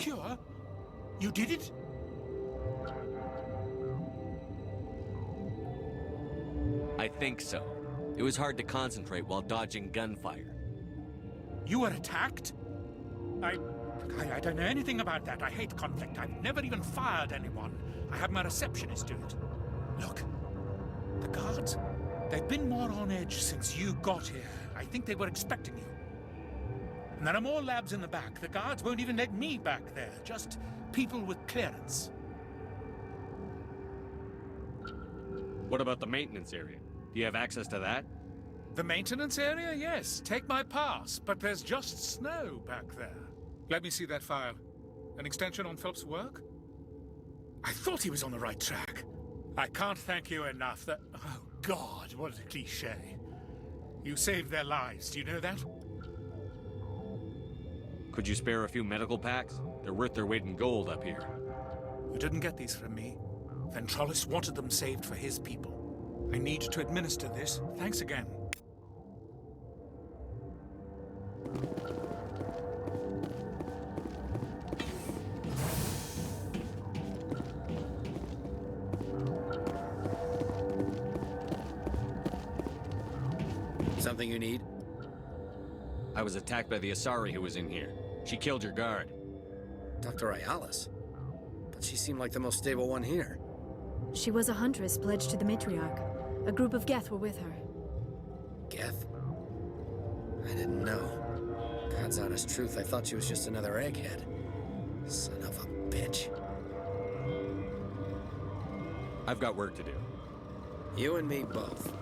cure? You did it? I think so. It was hard to concentrate while dodging gunfire. You were attacked? I don't know anything about that. I hate conflict. I've never even fired anyone. I have my receptionist do it. Look, the guards, they've been more on edge since you got here. I think they were expecting you. And there are more labs in the back. The guards won't even let me back there. Just people with clearance. What about the maintenance area? Do you have access to that? The maintenance area? Yes. Take my pass. But there's just snow back there. Let me see that file. An extension on Phelps' work? I thought he was on the right track. I can't thank you enough. Oh, God, what a cliché. You saved their lives. Do you know that? Could you spare a few medical packs? They're worth their weight in gold up here. You didn't get these from me. Ventralis wanted them saved for his people. I need to administer this. Thanks again. Something you need? I was attacked by the Asari who was in here. She killed your guard. Dr. Ayalis? But she seemed like the most stable one here. She was a huntress pledged to the matriarch. A group of Geth were with her. Geth? I didn't know. God's honest truth, I thought she was just another egghead. Son of a bitch. I've got work to do. You and me both.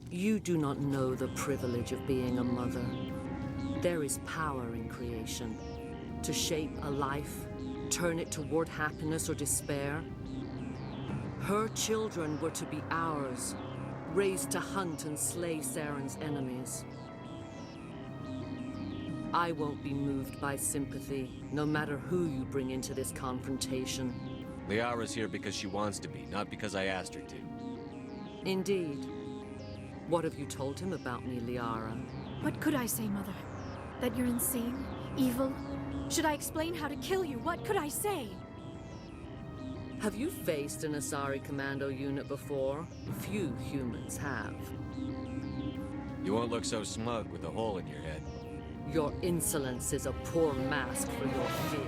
You do not know the privilege of being a mother. There is power in creation. To shape a life, turn it toward happiness or despair. Her children were to be ours, raised to hunt and slay Saren's enemies. I won't be moved by sympathy, no matter who you bring into this confrontation. Liara's here because she wants to be, not because I asked her to. Indeed. What have you told him about me, Liara? What could I say, Mother? That you're insane? Evil? Should I explain how to kill you? What could I say? Have you faced an Asari commando unit before? Few humans have. You won't look so smug with a hole in your head. Your insolence is a poor mask for your fear.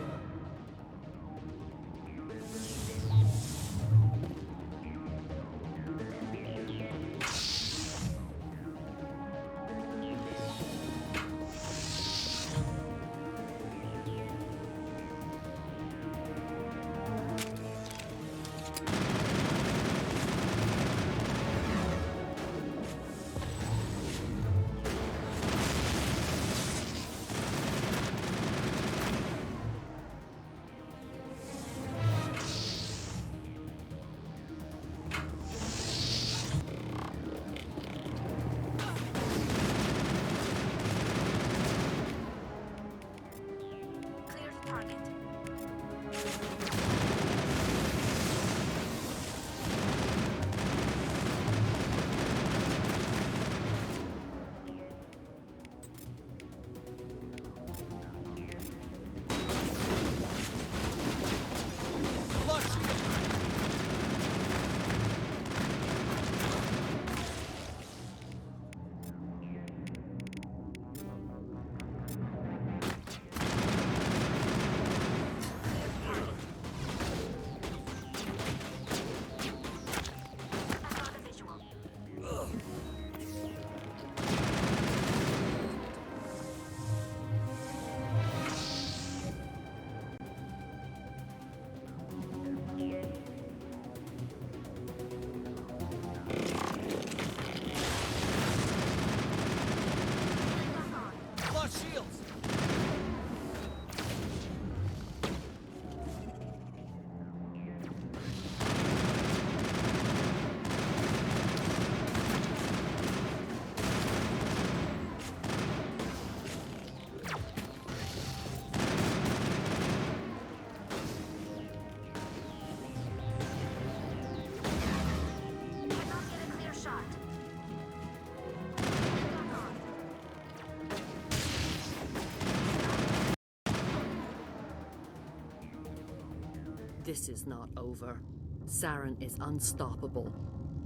This is not over. Saren is unstoppable.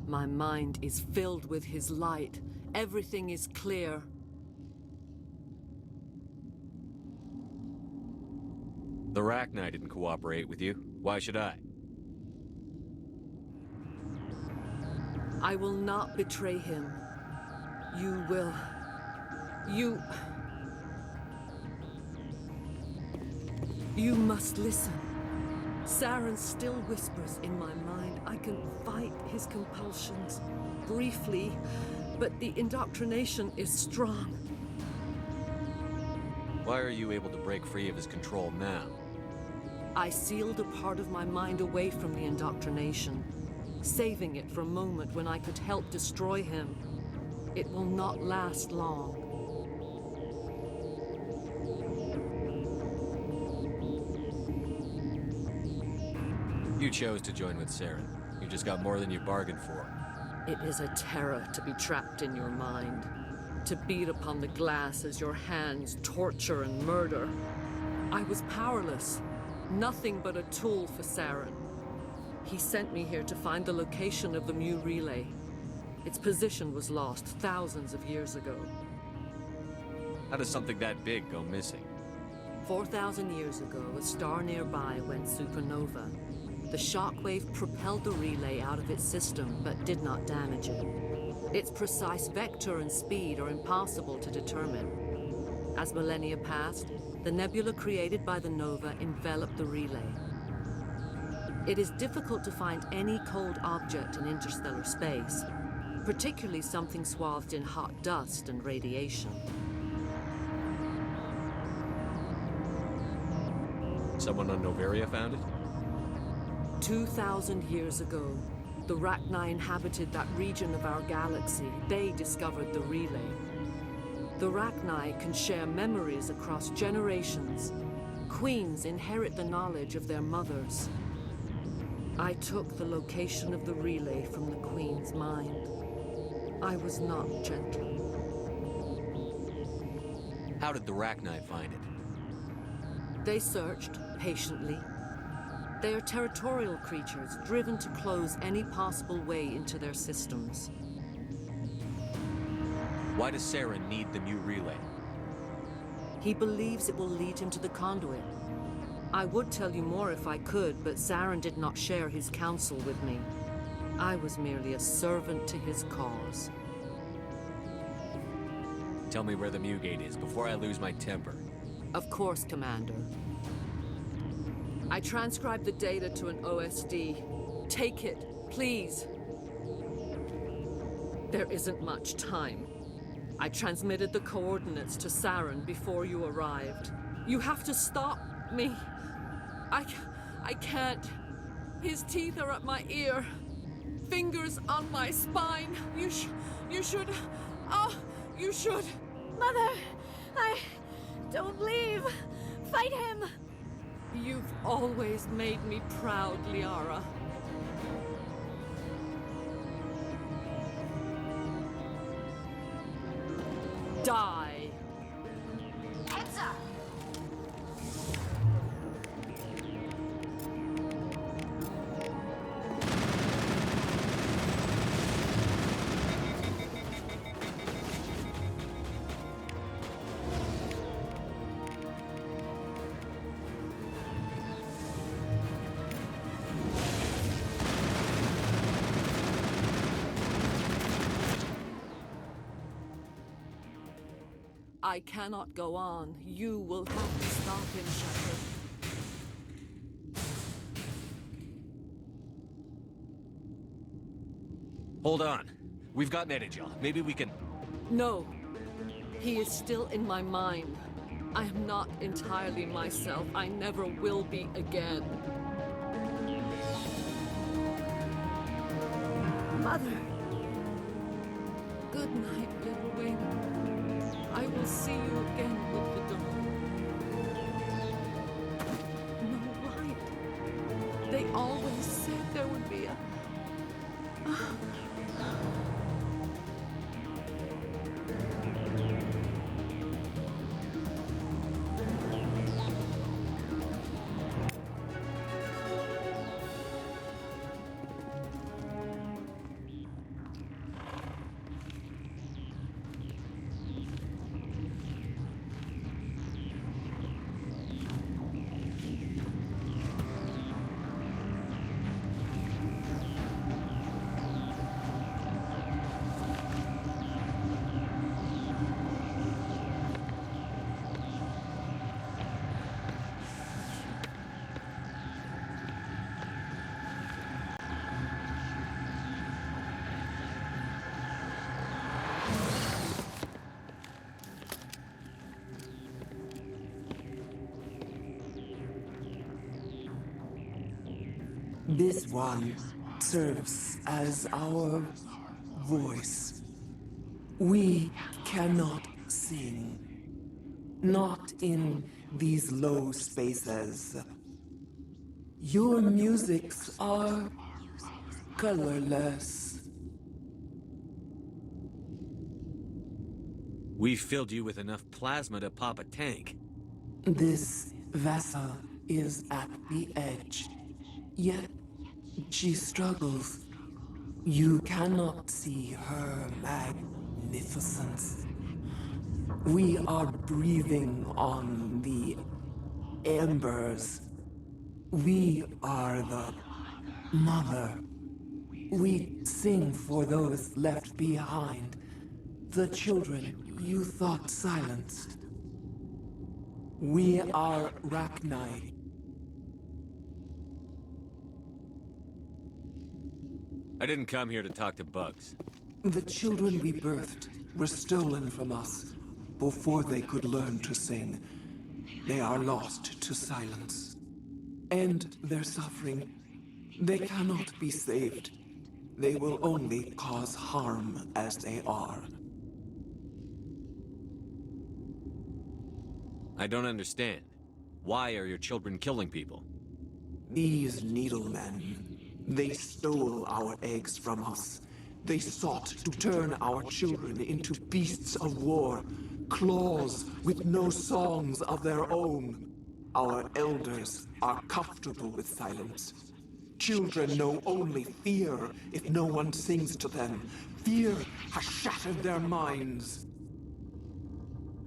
My mind is filled with his light. Everything is clear. The Rachni didn't cooperate with you. Why should I? I will not betray him. You will. You must listen. Saren still whispers in my mind. I can fight his compulsions briefly, but the indoctrination is strong. Why are you able to break free of his control now? I sealed a part of my mind away from the indoctrination, saving it for a moment when I could help destroy him. It will not last long. You chose to join with Saren. You just got more than you bargained for. It is a terror to be trapped in your mind, to beat upon the glass as your hands torture and murder. I was powerless, nothing but a tool for Saren. He sent me here to find the location of the Mu relay. Its position was lost thousands of years ago. How does something that big go missing? 4,000 years ago, a star nearby went supernova. The shockwave propelled the relay out of its system, but did not damage it. Its precise vector and speed are impossible to determine. As millennia passed, the nebula created by the nova enveloped the relay. It is difficult to find any cold object in interstellar space, particularly something swathed in hot dust and radiation. Someone on Noveria found it? 2,000 years ago, the Rachni inhabited that region of our galaxy. They discovered the relay. The Rachni can share memories across generations. Queens inherit the knowledge of their mothers. I took the location of the relay from the Queen's mind. I was not gentle. How did the Rachni find it? They searched patiently. They are territorial creatures, driven to close any possible way into their systems. Why does Saren need the Mu relay? He believes it will lead him to the conduit. I would tell you more if I could, but Saren did not share his counsel with me. I was merely a servant to his cause. Tell me where the Mu gate is before I lose my temper. Of course, Commander. I transcribed the data to an OSD. Take it, please. There isn't much time. I transmitted the coordinates to Saren before you arrived. You have to stop me. I can't. His teeth are at my ear. Fingers on my spine. You should. Oh, you should. Mother, don't leave. Fight him. You've always made me proud, Liara. Die. Heads up. I cannot go on. You will have to stop him, Shepard. Hold on. We've got Netagel. Maybe we can... No. He is still in my mind. I am not entirely myself. I never will be again. Mother. Good night, little wing. I will see you again with the dawn. No light. They always said there would be a... This one serves as our voice. We cannot sing. Not in these low spaces. Your musics are colorless. We filled you with enough plasma to pop a tank. This vessel is at the edge. Yet she struggles. You cannot see her magnificence. We are breathing on the embers. We are the mother. We sing for those left behind, the children you thought silenced. We are Rachni. I didn't come here to talk to bugs. The children we birthed were stolen from us before they could learn to sing. They are lost to silence. And their suffering, they cannot be saved. They will only cause harm as they are. I don't understand. Why are your children killing people? These needlemen, they stole our eggs from us. They sought to turn our children into beasts of war, claws with no songs of their own. Our elders are comfortable with silence. Children know only fear if no one sings to them. Fear has shattered their minds.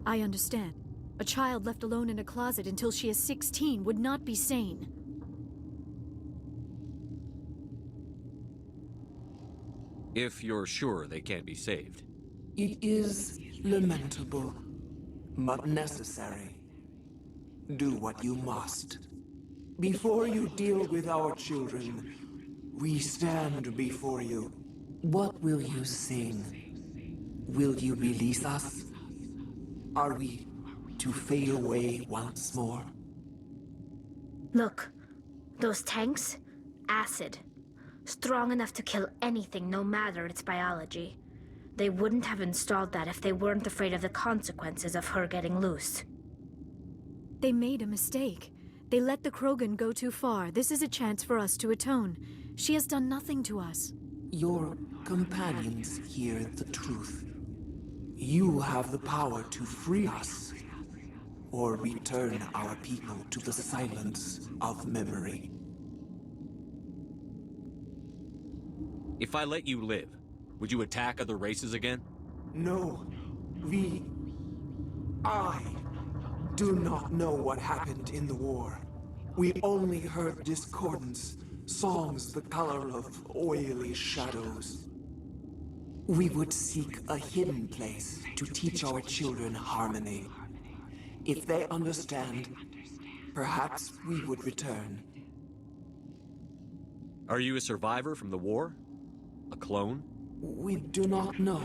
I understand. A child left alone in a closet until she is 16 would not be sane. If you're sure they can't be saved. It is lamentable, but necessary. Do what you must. Before you deal with our children, we stand before you. What will you sing? Will you release us? Are we to fade away once more? Look, those tanks? Acid. Strong enough to kill anything, no matter its biology. They wouldn't have installed that if they weren't afraid of the consequences of her getting loose. They made a mistake. They let the Krogan go too far. This is a chance for us to atone. She has done nothing to us. Your companions hear the truth. You have the power to free us, or return our people to the silence of memory. If I let you live, would you attack other races again? No, I do not know what happened in the war. We only heard discordance, songs the color of oily shadows. We would seek a hidden place to teach our children harmony. If they understand, perhaps we would return. Are you a survivor from the war? A clone? We do not know.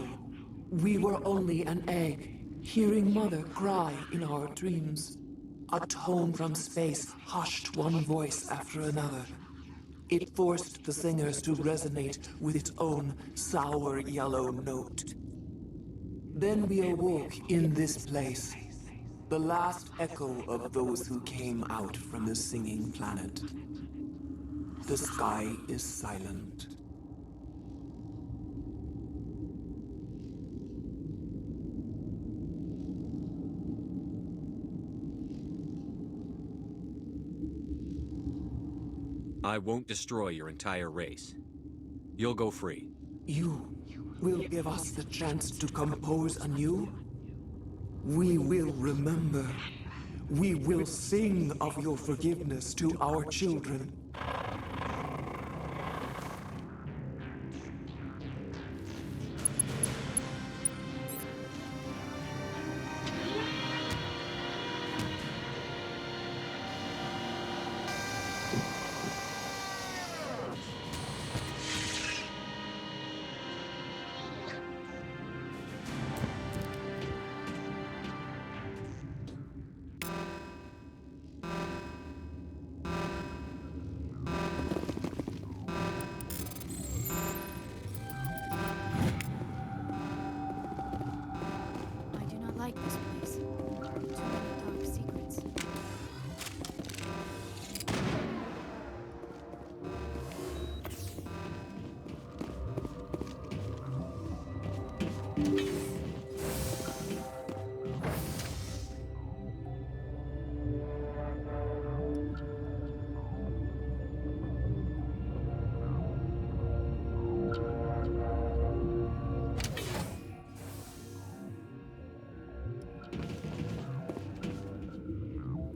We were only an egg, hearing Mother cry in our dreams. A tone from space hushed one voice after another. It forced the singers to resonate with its own sour yellow note. Then we awoke in this place, the last echo of those who came out from the singing planet. The sky is silent. I won't destroy your entire race. You'll go free. You will give us the chance to compose anew? We will remember. We will sing of your forgiveness to our children.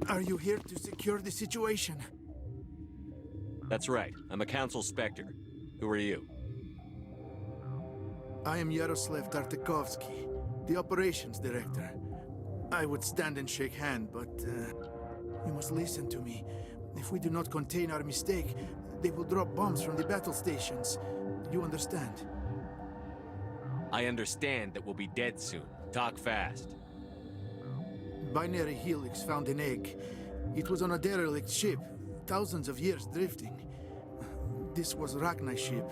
Are you here to secure the situation? That's right. I'm a Council Spectre. Who are you? I am Yaroslav Tartakovsky, the operations director. I would stand and shake hand, but you must listen to me. If we do not contain our mistake, they will drop bombs from the battle stations. You understand? I understand that we'll be dead soon. Talk fast. Binary Helix found an egg. It was on a derelict ship, thousands of years drifting. This was Rachni's ship.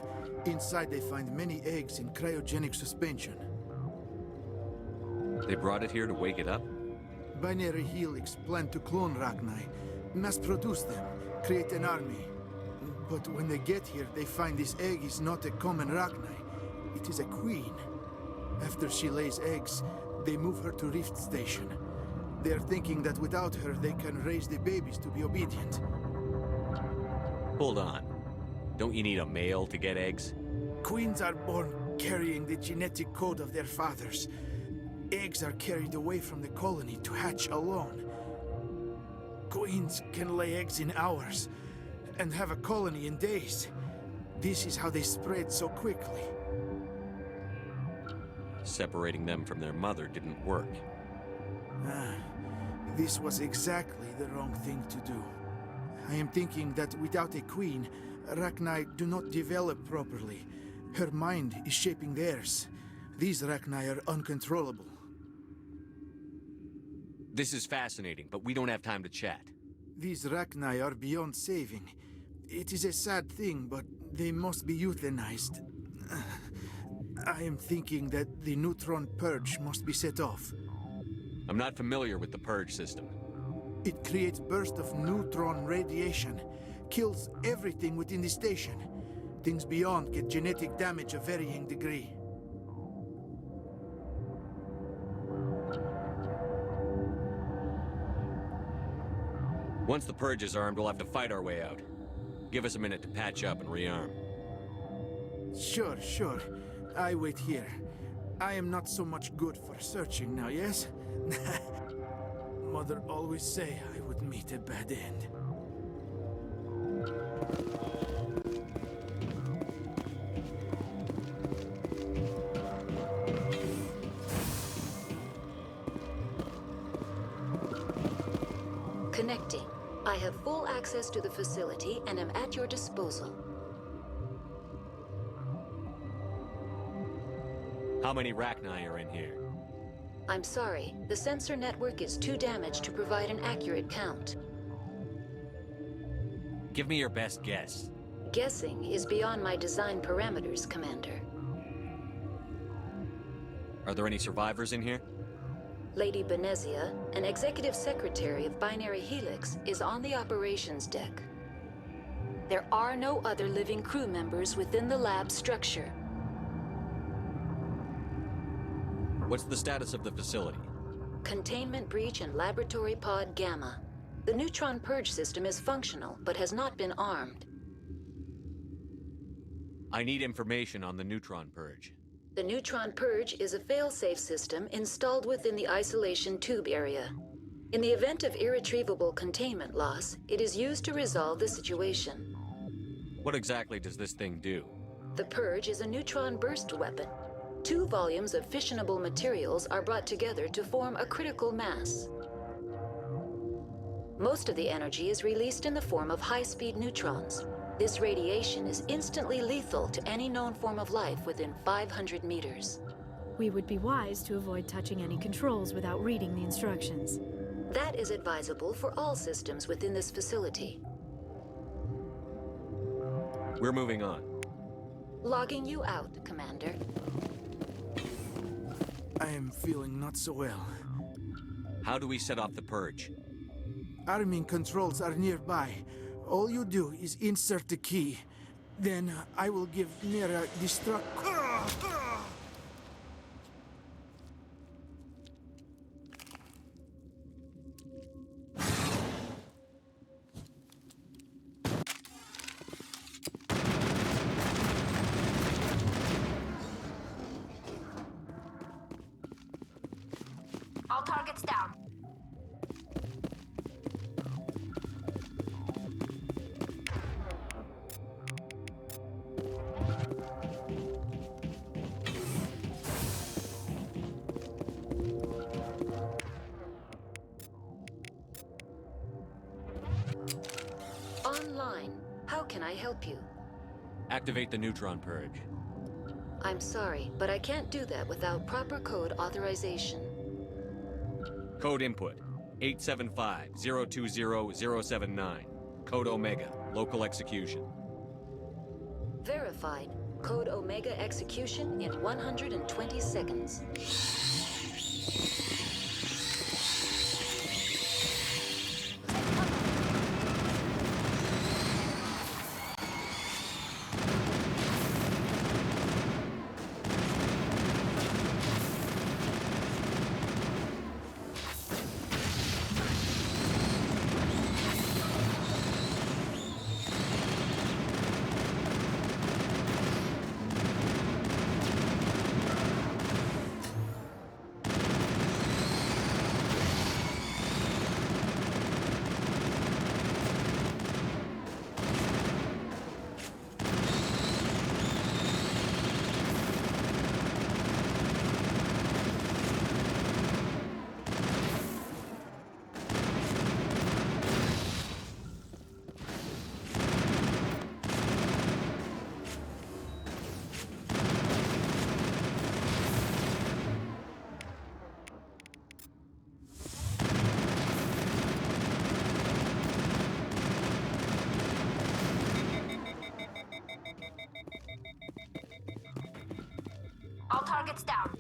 Inside they find many eggs in cryogenic suspension. They brought it here to wake it up? Binary Helix planned to clone Rachni, mass-produce them, create an army. But when they get here, they find this egg is not a common Rachni. It is a queen. After she lays eggs, they move her to Rift Station. They are thinking that without her, they can raise the babies to be obedient. Hold on. Don't you need a male to get eggs? Queens are born carrying the genetic code of their fathers. Eggs are carried away from the colony to hatch alone. Queens can lay eggs in hours and have a colony in days. This is how they spread so quickly. Separating them from their mother didn't work. This was exactly the wrong thing to do. I am thinking that without a queen, Rachni do not develop properly. Her mind is shaping theirs. These Rachni are uncontrollable. This is fascinating, but we don't have time to chat. These Rachni are beyond saving. It is a sad thing, but they must be euthanized. I am thinking that the neutron purge must be set off. I'm not familiar with the purge system. It creates bursts of neutron radiation, kills everything within the station. Things beyond get genetic damage of varying degree. Once the purge is armed, we'll have to fight our way out. Give us a minute to patch up and rearm. Sure. I wait here. I am not so much good for searching now, yes? Mother always say I would meet a bad end. Connecting. I have full access to the facility and am at your disposal. How many Rachni are in here? I'm sorry, the sensor network is too damaged to provide an accurate count. Give me your best guess. Guessing is beyond my design parameters, Commander. Are there any survivors in here? Lady Benezia, an executive secretary of Binary Helix, is on the operations deck. There are no other living crew members within the lab structure. What's the status of the facility? Containment breach and laboratory pod Gamma. The neutron purge system is functional, but has not been armed. I need information on the neutron purge. The neutron purge is a fail-safe system installed within the isolation tube area. In the event of irretrievable containment loss, it is used to resolve the situation. What exactly does this thing do? The purge is a neutron burst weapon. 2 volumes of fissionable materials are brought together to form a critical mass. Most of the energy is released in the form of high-speed neutrons. This radiation is instantly lethal to any known form of life within 500 meters. We would be wise to avoid touching any controls without reading the instructions. That is advisable for all systems within this facility. We're moving on. Logging you out, Commander. I am feeling not so well. How do we set off the purge? Arming controls are nearby. All you do is insert the key. Then I will give Nera destruct... All targets down. Online. How can I help you? Activate the neutron purge. I'm sorry, but I can't do that without proper code authorization. Code input 875-020-079. Code Omega. Local execution. Verified. Code Omega execution in 120 seconds. All targets down.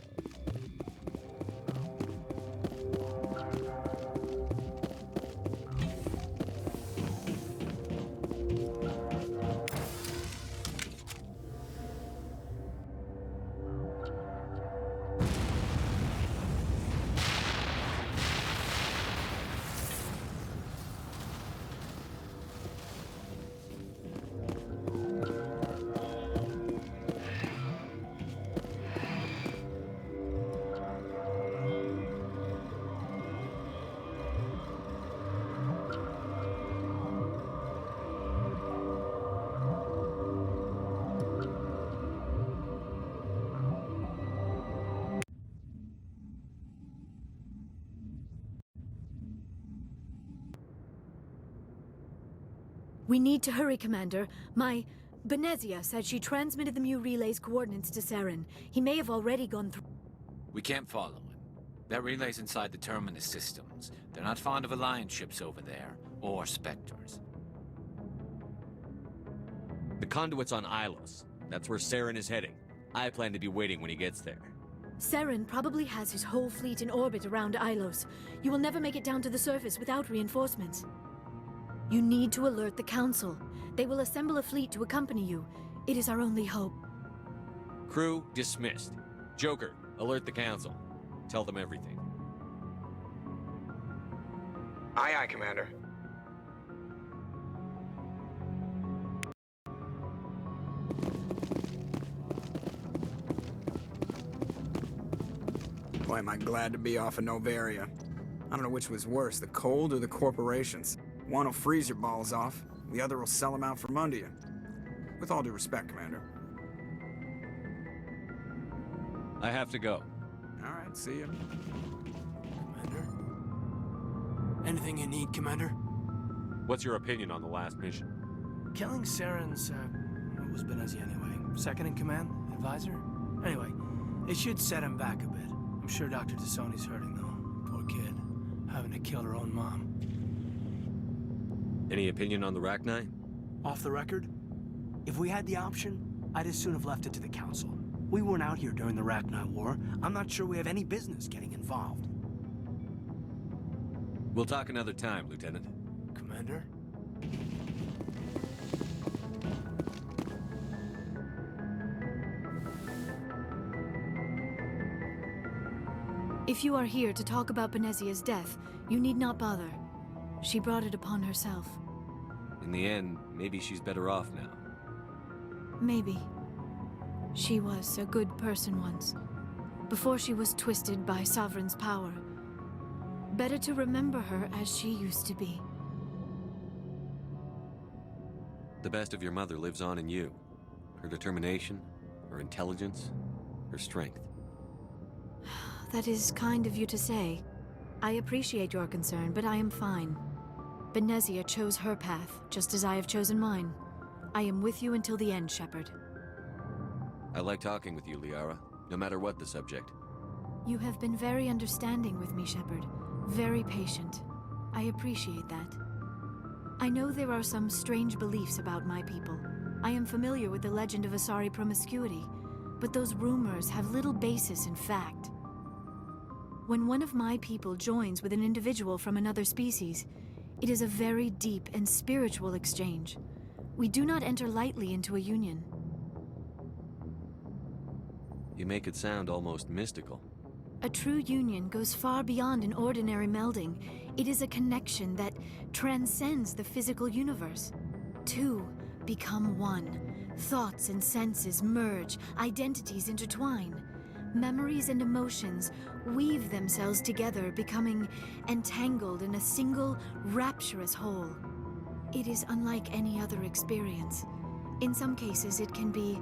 We need to hurry, Commander. My Benezia said she transmitted the Mu relay's coordinates to Saren. He may have already gone through. We can't follow him. That relay's inside the Terminus systems. They're not fond of Alliance ships over there, or Spectres. The conduit's on Ilos. That's where Saren is heading. I plan to be waiting when he gets there. Saren probably has his whole fleet in orbit around Ilos. You will never make it down to the surface without reinforcements. You need to alert the Council. They will assemble a fleet to accompany you. It is our only hope. Crew dismissed. Joker, alert the Council. Tell them everything. Aye, aye, Commander. Boy, am I glad to be off of Noveria. I don't know which was worse, the cold or the corporations. One will freeze your balls off, the other will sell them out from under you. With all due respect, Commander. I have to go. All right, see ya. Commander? Anything you need, Commander? What's your opinion on the last mission? Killing Saren's, what was Benezia anyway? Second in command? Advisor? Anyway, it should set him back a bit. I'm sure Dr. Tassoni's hurting, though. Poor kid. Having to kill her own mom. Any opinion on the Rachni? Off the record? If we had the option, I'd as soon have left it to the Council. We weren't out here during the Rachni War. I'm not sure we have any business getting involved. We'll talk another time, Lieutenant. Commander? If you are here to talk about Benezia's death, you need not bother. She brought it upon herself. In the end, maybe she's better off now. Maybe. She was a good person once. Before she was twisted by Sovereign's power. Better to remember her as she used to be. The best of your mother lives on in you. Her determination, her intelligence, her strength. That is kind of you to say. I appreciate your concern, but I am fine. Benezia chose her path, just as I have chosen mine. I am with you until the end, Shepard. I like talking with you, Liara, no matter what the subject. You have been very understanding with me, Shepard. Very patient. I appreciate that. I know there are some strange beliefs about my people. I am familiar with the legend of Asari promiscuity, but those rumors have little basis in fact. When one of my people joins with an individual from another species, it is a very deep and spiritual exchange. We do not enter lightly into a union. You make it sound almost mystical. A true union goes far beyond an ordinary melding. It is a connection that transcends the physical universe. Two become one. Thoughts and senses merge, identities intertwine. Memories and emotions weave themselves together, becoming entangled in a single, rapturous whole. It is unlike any other experience. In some cases, it can be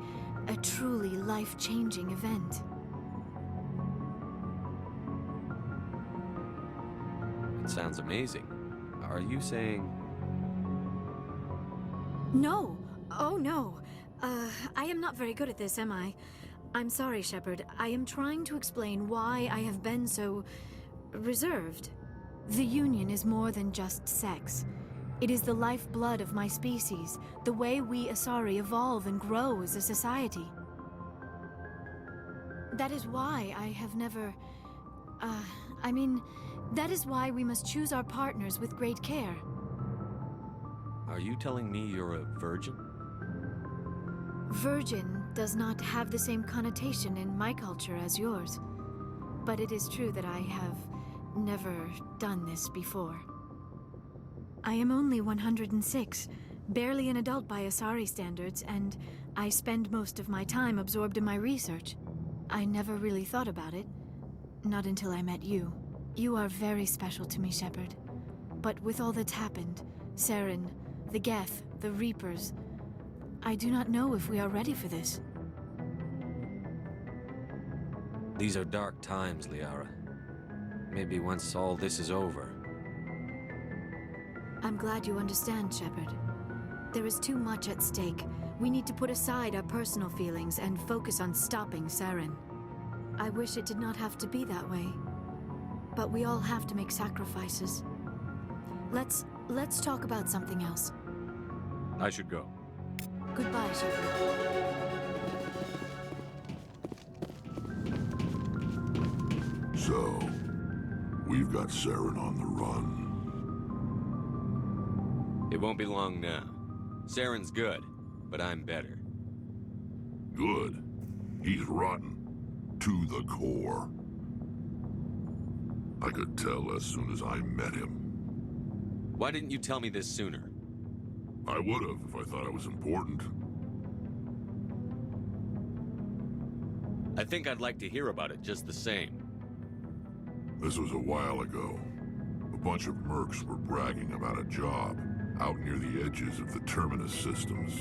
a truly life-changing event. It sounds amazing. Are you saying... No! Oh, no. I am not very good at this, am I? I'm sorry, Shepard. I am trying to explain why I have been so... reserved. The Union is more than just sex. It is the lifeblood of my species, the way we Asari evolve and grow as a society. That is why I have never... that is why we must choose our partners with great care. Are you telling me you're a virgin? Virgin does not have the same connotation in my culture as yours. But it is true that I have never done this before. I am only 106, barely an adult by Asari standards, and I spend most of my time absorbed in my research. I never really thought about it, not until I met you. You are very special to me, Shepard. But with all that's happened, Saren, the Geth, the Reapers, I do not know if we are ready for this. These are dark times, Liara. Maybe once all this is over. I'm glad you understand, Shepard. There is too much at stake. We need to put aside our personal feelings and focus on stopping Saren. I wish it did not have to be that way. But we all have to make sacrifices. Let's talk about something else. I should go. Goodbye, Shepard. So, we've got Saren on the run. It won't be long now. Saren's good, but I'm better. Good. He's rotten. To the core. I could tell as soon as I met him. Why didn't you tell me this sooner? I would have if I thought it was important. I think I'd like to hear about it just the same. This was a while ago. A bunch of mercs were bragging about a job out near the edges of the Terminus systems.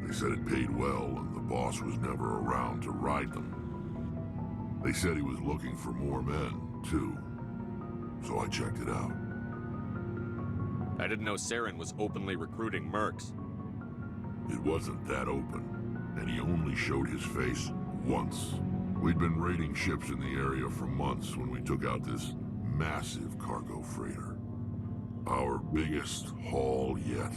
They said it paid well and the boss was never around to ride them. They said he was looking for more men, too. So I checked it out. I didn't know Saren was openly recruiting mercs. It wasn't that open, and he only showed his face once. We'd been raiding ships in the area for months when we took out this massive cargo freighter. Our biggest haul yet.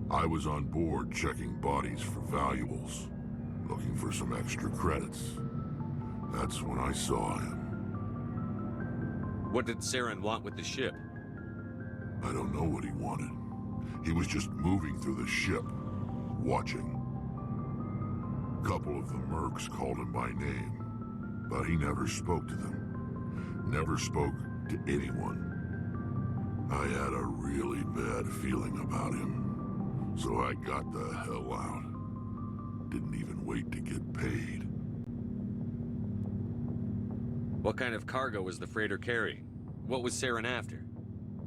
I was on board checking bodies for valuables, looking for some extra credits. That's when I saw him. What did Saren want with the ship? I don't know what he wanted. He was just moving through the ship, watching. A couple of the mercs called him by name, but he never spoke to them. Never spoke to anyone. I had a really bad feeling about him, so I got the hell out. Didn't even wait to get paid. What kind of cargo was the freighter carrying? What was Saren after?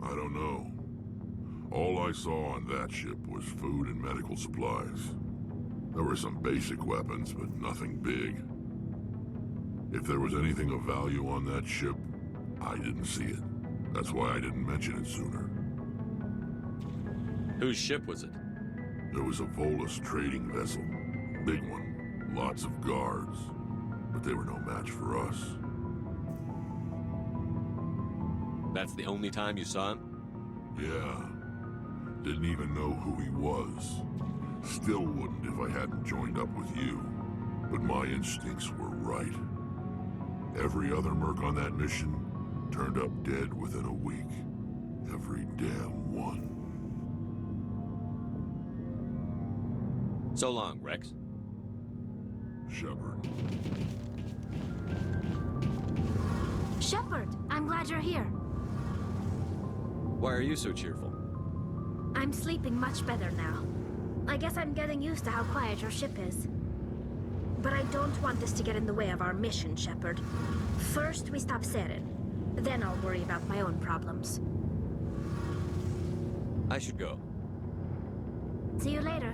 I don't know. All I saw on that ship was food and medical supplies. There were some basic weapons, but nothing big. If there was anything of value on that ship, I didn't see it. That's why I didn't mention it sooner. Whose ship was it? There was a Volus trading vessel. Big one. Lots of guards. But they were no match for us. That's the only time you saw him? Yeah. Didn't even know who he was. Still wouldn't if I hadn't joined up with you. But my instincts were right. Every other merc on that mission turned up dead within a week. Every damn one. So long, Rex. Shepard. Shepard, I'm glad you're here. Why are you so cheerful? I'm sleeping much better now. I guess I'm getting used to how quiet your ship is. But I don't want this to get in the way of our mission, Shepard. First, we stop Saren. Then I'll worry about my own problems. I should go. See you later.